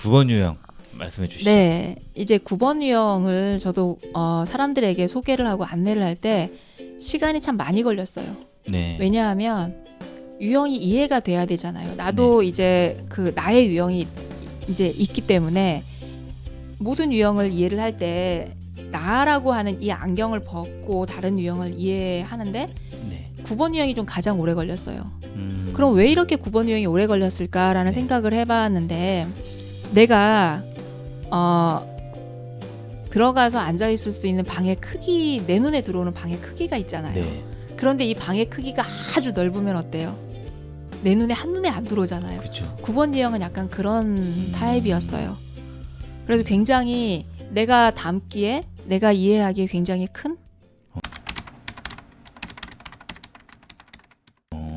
9번 유형 말씀해 주시죠. 네, 이제 9번 유형을 저도 사람들에게 소개를 하고 안내를 할 때 시간이 참 많이 걸렸어요. 네. 왜냐하면 유형이 이해가 돼야 되잖아요. 나도 이제 그 나의 유형이 이제 있기 때문에 모든 유형을 이해를 할 때 나라고 하는 이 안경을 벗고 다른 유형을 이해하는데 네. 9번 유형이 좀 가장 오래 걸렸어요. 그럼 왜 이렇게 9번 유형이 오래 걸렸을까라는 생각을 해봤는데 내가 들어가서 앉아있을 수 있는 방의 크기, 내 눈에 들어오는 방의 크기가 있잖아요. 네. 그런데 이 방의 크기가 아주 넓으면 어때요? 내 눈에 한눈에 안 들어오잖아요. 그렇죠. 9번 유형은 약간 그런 타입이었어요. 그래서 굉장히 내가 담기에, 내가 이해하기에 굉장히 큰?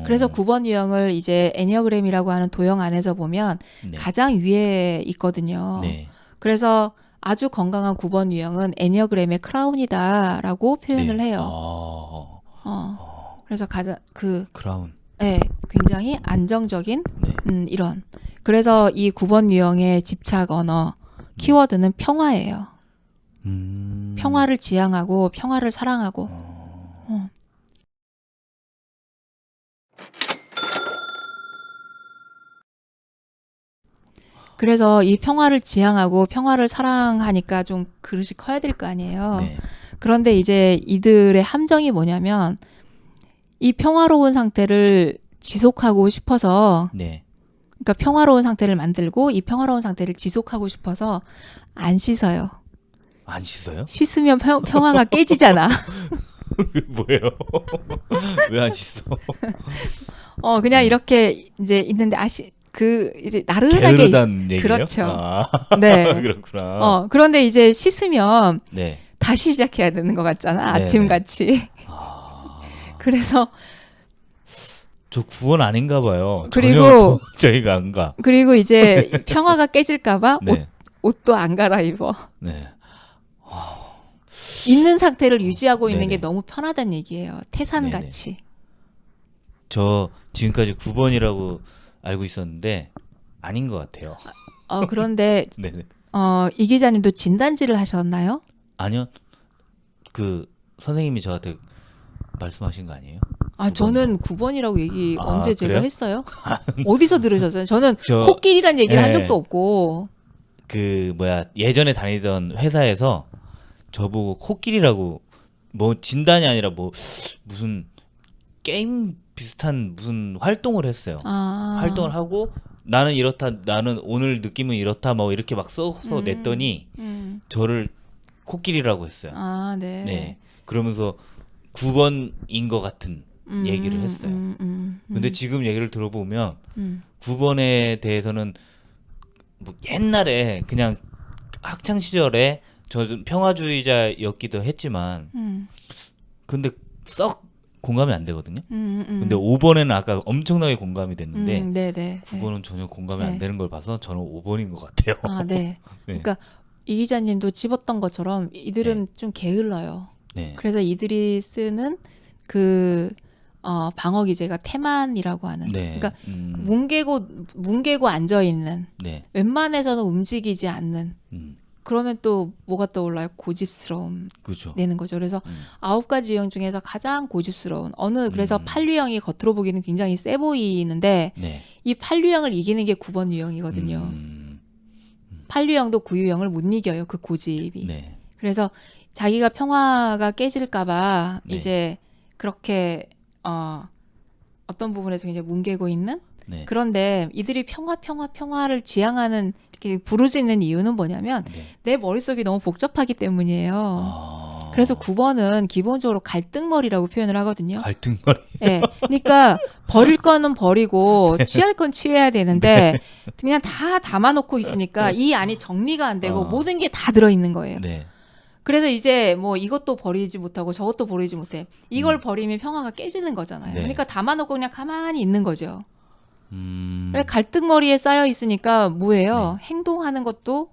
그래서 9번 유형을 이제 애니어그램이라고 하는 도형 안에서 보면 네. 가장 위에 있거든요. 네. 그래서 아주 건강한 9번 유형은 애니어그램의 크라운이다라고 표현을 네. 해요. 그래서 가장 크라운. 네, 굉장히 안정적인 네. 이런. 그래서 이 9번 유형의 집착 언어 키워드는 평화예요. 평화를 지향하고 평화를 사랑하고. 그래서 이 평화를 지향하고 평화를 사랑하니까 좀 그릇이 커야 될 거 아니에요. 네. 그런데 이제 이들의 함정이 뭐냐면 이 평화로운 상태를 지속하고 싶어서 네. 그러니까 평화로운 상태를 만들고 이 평화로운 상태를 지속하고 싶어서 안 씻어요. 안 씻어요? 씻으면 평화가 깨지잖아. 뭐예요? 왜 안 씻어? 그냥 이렇게 이제 있는데 이제 나른하게 게으르단 얘기예요? 그렇죠. 아, 네. 그렇구나. 그런데 이제 씻으면 네. 다시 시작해야 되는 것 같잖아. 네네. 아침같이. 그래서 저 9번 아닌가 봐요. 그리고 저희가 안 가. 그리고 이제 평화가 깨질까봐 네. 옷도 안 갈아입어. 네. 있는 상태를 유지하고 있는 네네. 게 너무 편하다는 얘기예요. 태산같이. 저 지금까지 9번이라고 알고 있었는데 아닌 것 같아요. 그런데 네네. 이 기자님도 진단지를 하셨나요? 아니요. 그 선생님이 저한테 말씀하신 거 아니에요? 저는 9번이라고 얘기 언제 제가 그래요? 했어요? 어디서 들으셨어요? 저는 저- 코끼리란 얘기를 한 네. 적도 없고. 예전에 다니던 회사에서 저보고 코끼리라고 뭐 진단이 아니라 뭐 무슨 게임 비슷한 무슨 활동을 했어요. 활동을 하고 나는 이렇다, 나는 오늘 느낌은 이렇다, 뭐 이렇게 막 써서 냈더니 저를 코끼리라고 했어요. 네. 네. 그러면서 9번인 것 같은 얘기를 했어요. 근데 지금 얘기를 들어보면 9번에 대해서는 뭐 옛날에 그냥 학창 시절에 저 좀 평화주의자였기도 했지만 근데 썩 공감이 안 되거든요. 근데 5번에는 아까 엄청나게 공감이 됐는데 네네. 9번은 전혀 공감이 네. 안 되는 걸 봐서 저는 5번인 것 같아요. 네. 네. 그러니까 이 기자님도 집었던 것처럼 이들은 좀 게을러요. 네. 그래서 이들이 쓰는 방어 기제가 태만이라고 하는. 네. 그러니까 뭉개고 앉아 있는. 네. 웬만해서는 움직이지 않는. 그러면 또 뭐가 떠올라요? 고집스러움 그렇죠. 내는 거죠. 그래서 9가지 유형 중에서 가장 고집스러운 그래서 8유형이 겉으로 보기는 굉장히 세 보이는데 네. 이 8유형을 이기는 게 9번 유형이거든요. 8유형도 9유형을 못 이겨요. 그 고집이. 네. 그래서 자기가 평화가 깨질까봐 네. 이제 그렇게 어떤 부분에서 이제 뭉개고 있는. 네. 그런데 이들이 평화를 지향하는 이렇게 부르짖는 이유는 뭐냐면 네. 내 머릿속이 너무 복잡하기 때문이에요. 그래서 9번은 기본적으로 갈등머리라고 표현을 하거든요. 갈등머리. 네. 그러니까 버릴 거는 버리고 취할 건 취해야 되는데 그냥 다 담아놓고 있으니까 이 안이 정리가 안 되고 모든 게 다 들어있는 거예요. 네. 그래서 이제 뭐 이것도 버리지 못하고 저것도 버리지 못해. 이걸 버리면 평화가 깨지는 거잖아요. 네. 그러니까 담아놓고 그냥 가만히 있는 거죠. 그래서 갈등머리에 쌓여 있으니까 뭐예요? 행동하는 것도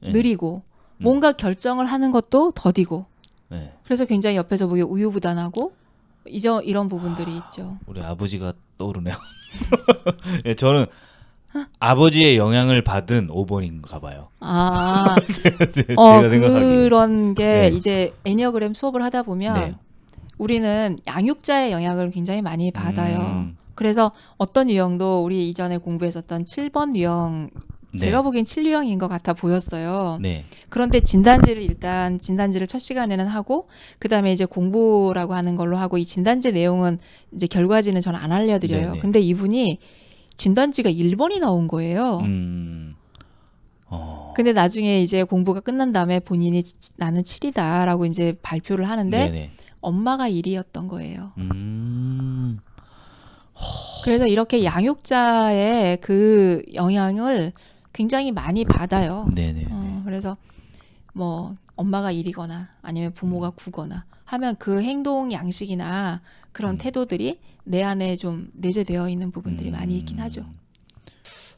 네. 느리고 뭔가 결정을 하는 것도 더디고. 네. 그래서 굉장히 옆에서 보기 우유부단하고 이런 부분들이 있죠. 우리 아버지가 떠오르네요. 네, 저는 아버지의 영향을 받은 5번인가 봐요. 아, 제가 생각하기에. 그런 게 네. 이제 애니어그램 수업을 하다 보면 네. 우리는 양육자의 영향을 굉장히 많이 받아요. 음. 그래서 어떤 유형도 우리 이전에 공부했었던 7번 유형, 제가 네. 보기엔 7유형인 것 같아 보였어요. 네. 그런데 진단지를 첫 시간에는 하고 그다음에 이제 공부라고 하는 걸로 하고 이 진단지 내용은 이제 결과지는 저는 안 알려드려요. 네네. 근데 이분이 진단지가 1번이 나온 거예요. 근데 나중에 이제 공부가 끝난 다음에 본인이 나는 7이다라고 이제 발표를 하는데 네네. 엄마가 1이었던 거예요. 음. 그래서 이렇게 양육자의 그 영향을 굉장히 많이 받아요. 네네. 그래서 뭐 엄마가 1이거나 아니면 부모가 9거나 하면 그 행동 양식이나 그런 태도들이 내 안에 좀 내재되어 있는 부분들이 많이 있긴 하죠.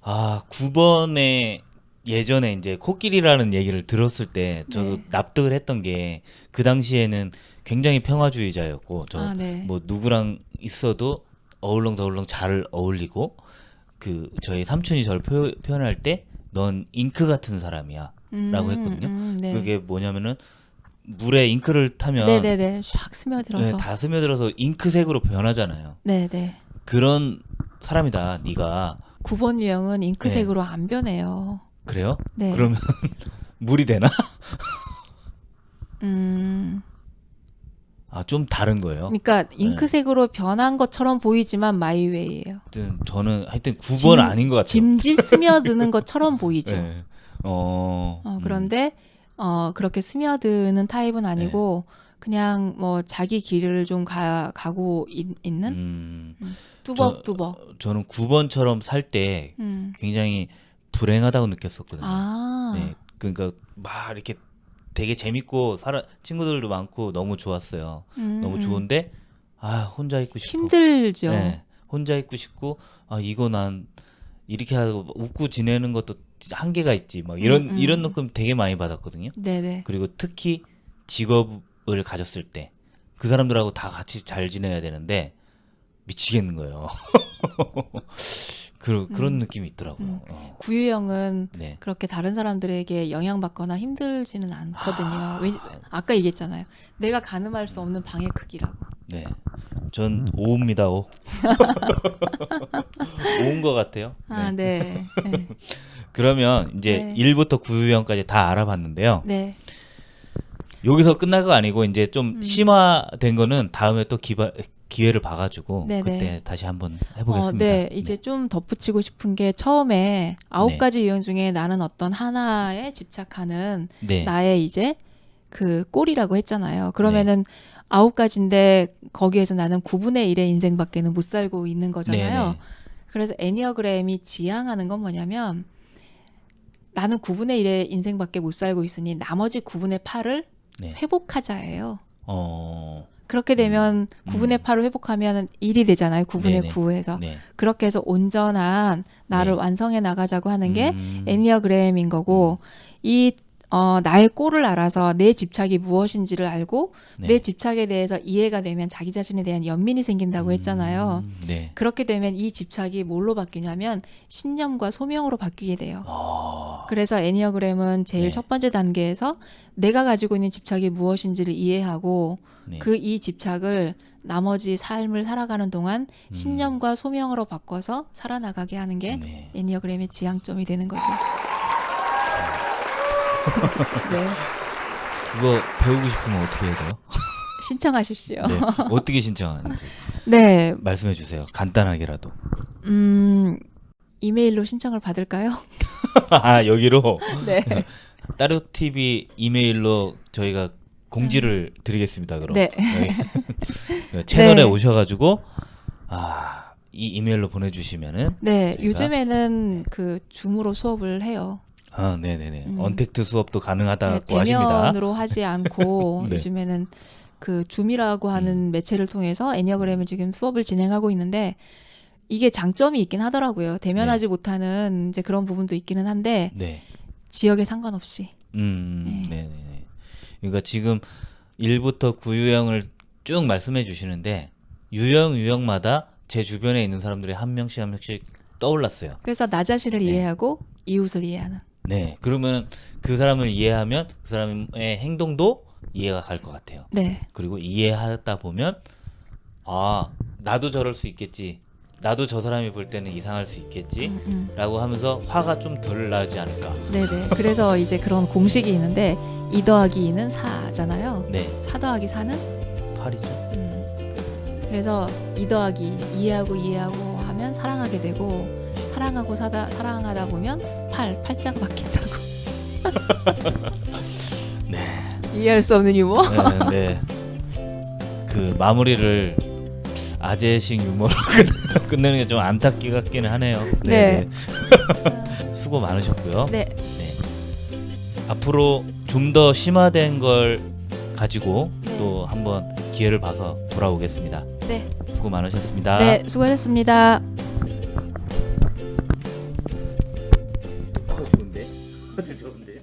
아, 9번에 예전에 이제 코끼리라는 얘기를 들었을 때 저도 네. 납득을 했던 게 그 당시에는 굉장히 평화주의자였고 저 네. 뭐 누구랑 있어도 어울렁더울렁 잘 어울리고 그 저희 삼촌이 저를 표현할 때 넌 잉크 같은 사람이야 라고 했거든요. 네. 그게 뭐냐면은 물에 잉크를 타면 네네네. 샥 스며들어서. 네, 다 스며들어서 잉크색으로 변하잖아요. 네네. 그런 사람이다 네가. 9번 유형은 잉크색으로 안 변해요. 그래요? 네. 그러면 물이 되나? 아, 좀 다른 거예요. 그러니까 잉크색으로 변한 것처럼 보이지만 마이웨이예요. 하여튼 9번 아닌 것 같아요. 짐짓 스며드는 것처럼 보이죠. 네. 그런데 그렇게 스며드는 타입은 아니고 그냥 뭐 자기 길을 좀 가고 있는 뚜벅뚜벅. 저는 9번처럼 살 때 굉장히 불행하다고 느꼈었거든요. 네, 그러니까 막 이렇게 되게 재밌고 친구들도 많고 너무 좋았어요. 너무 좋은데 혼자 있고 싶고 힘들죠. 네, 혼자 있고 싶고 이거 난 이렇게 하고 웃고 지내는 것도 한계가 있지. 막 이런 느낌 되게 많이 받았거든요. 네네. 그리고 특히 직업을 가졌을 때 그 사람들하고 다 같이 잘 지내야 되는데 미치겠는 거예요. 그런 느낌이 있더라고요. 구유형은 네. 그렇게 다른 사람들에게 영향받거나 힘들지는 않거든요. 아까 얘기했잖아요. 내가 가늠할 수 없는 방의 크기라고. 네. 전 5입니다. 5. 5인 것 같아요. 아, 네. 네. 그러면 이제 네. 1부터 9유형까지 다 알아봤는데요. 네. 여기서 끝날 거 아니고 이제 좀 심화된 거는 다음에 또 기회를 봐가지고 네네. 그때 다시 한번 해보겠습니다. 네, 이제 좀 덧붙이고 싶은 게 처음에 9가지 네. 유형 중에 나는 어떤 하나에 집착하는 네. 나의 이제 그 꼴이라고 했잖아요. 그러면은 9가지인데 거기에서 나는 9분의 1의 인생밖에는 못 살고 있는 거잖아요. 네네. 그래서 애니어그램이 지향하는 건 뭐냐면 나는 9분의 1의 인생밖에 못 살고 있으니 나머지 9분의 8을 네. 회복하자예요. 어. 그렇게 되면 9분의 8을 회복하면 1이 되잖아요. 9분의 네네. 9에서. 네. 그렇게 해서 온전한 나를 네. 완성해 나가자고 하는 게 음. 애니어그램인 거고 이 나의 꼴을 알아서 내 집착이 무엇인지를 알고 네. 내 집착에 대해서 이해가 되면 자기 자신에 대한 연민이 생긴다고 했잖아요. 네. 그렇게 되면 이 집착이 뭘로 바뀌냐면 신념과 소명으로 바뀌게 돼요. 그래서 애니어그램은 제일 네. 첫 번째 단계에서 내가 가지고 있는 집착이 무엇인지를 이해하고 네. 그 이 집착을 나머지 삶을 살아가는 동안 신념과 소명으로 바꿔서 살아나가게 하는 게 네. 애니어그램의 지향점이 되는 거죠. 네, 그거 배우고 싶으면 어떻게 해야 돼요? 신청하십시오. 네. 어떻게 신청하는지 네, 말씀해 주세요. 간단하게라도. 이메일로 신청을 받을까요? 여기로 네. 따로 TV 이메일로 저희가 공지를 드리겠습니다. 그럼 네. 여기 채널에 네. 오셔가지고 이 이메일로 보내주시면은 네, 저희가- 요즘에는 그 줌으로 수업을 해요. 네네네. 언택트 수업도 가능하다고 네, 하십니다. 대면으로 하지 않고 네. 요즘에는 그 줌이라고 하는 매체를 통해서 애니어그램을 지금 수업을 진행하고 있는데 이게 장점이 있긴 하더라고요. 대면하지 못하는 이제 그런 부분도 있기는 한데 네. 지역에 상관없이. 네네네. 그러니까 지금 1부터 9유형을 쭉 말씀해 주시는데 유형마다 제 주변에 있는 사람들이 한 명씩 떠올랐어요. 그래서 나 자신을 네. 이해하고 이웃을 이해하는. 네, 그러면 그 사람을 이해하면 그 사람의 행동도 이해가 갈 것 같아요. 네. 그리고 이해하다 보면 아, 나도 저럴 수 있겠지. 나도 저 사람이 볼 때는 이상할 수 있겠지. 라고 하면서 화가 좀 덜 나지 않을까. 네네. 그래서 이제 그런 공식이 있는데 2 더하기 2는 4잖아요. 네, 4 더하기 4는 8이죠. 그래서 2 더하기 이해하고 하면 사랑하게 되고 사랑하고 사랑하다 보면 8자가 바뀐다고. 네. 이해할 수 없는 유머. 네. 그 마무리를 아재식 유머로 끝내는 게 좀 안타깝긴 같기는 하네요. 네. 수고 많으셨고요. 네. 네. 앞으로 좀 더 심화된 걸 가지고 네. 또 한번 기회를 봐서 돌아오겠습니다. 네. 수고 많으셨습니다. 네, 수고하셨습니다. 좋은데? 좋은데?